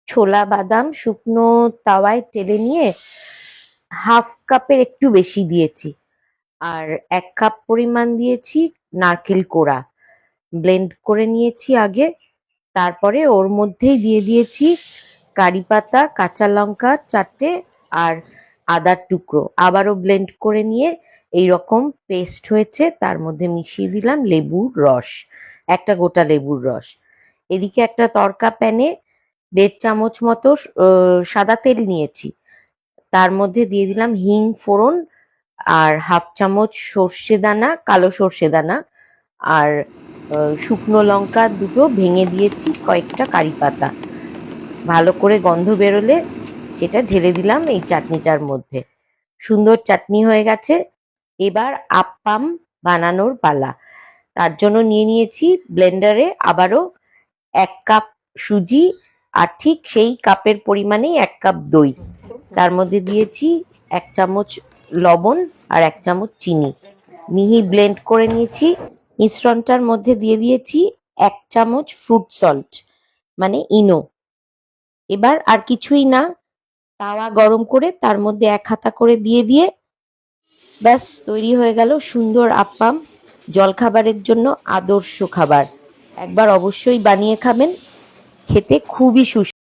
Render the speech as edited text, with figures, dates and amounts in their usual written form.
ছোলা বাদাম শুকনো তাওয়ায় টেলে নিয়ে হাফ কাপের একটু বেশি দিয়েছি। আর 1 কাপ পরিমাণ দিয়েছি নারকেল কোড়া। ব্লেন্ড করে নিয়েছি আগে। তারপরে ওর মধ্যেই দিয়ে দিয়েছি কারি পাতা, কাঁচা লঙ্কা 4টে আর আদার টুকরো। আবারও ব্লেন্ড করে নিয়ে এইরকম পেস্ট হয়েছে। তার মধ্যে মিশিয়ে দিলাম লেবুর রস, একটা গোটা লেবুর রস। এদিকে একটা তড়কা প্যানে 1.5 চামচ মতো সাদা তেল নিয়েছি। তার মধ্যে দিয়ে দিলাম হিং ফোড়ন আর হাফ চামচ সর্ষে দানা, কালো সর্ষে দানা আর শুকনো লঙ্কা দুটো ভেঙে দিয়েছি, কয়েকটা কারি পাতা। ভালো করে গন্ধ বেরোলে সেটা ঢেলে দিলাম এই চাটনিটার মধ্যে। সুন্দর চাটনি হয়ে গেছে। এবার আপ্পাম বানানোর পালা। তার জন্য নিয়ে নিয়েছি ব্লেন্ডারে আবারও 1 কাপ সুজি আর ঠিক সেই কাপের পরিমাণেই 1 কাপ দই। তার মধ্যে দিয়েছি 1 চামচ লবণ আর 1 চামচ চিনি। মিহি ব্লেন্ড করে নিয়েছি। মিশ্রণটার মধ্যে দিয়ে দিয়েছি 1 চামচ ফ্রুট সল্ট মানে ইনো। এবার আর কিছুই না, তাওয়া গরম করে তার মধ্যে 1 হাতা করে দিয়ে ব্যাস তৈরি হয়ে গেল সুন্দর আপ্পাম। জলখাবারের জন্য আদর্শ খাবার। একবার অবশ্যই বানিয়ে খাবেন। খেতে খুবই সুস্বাদু।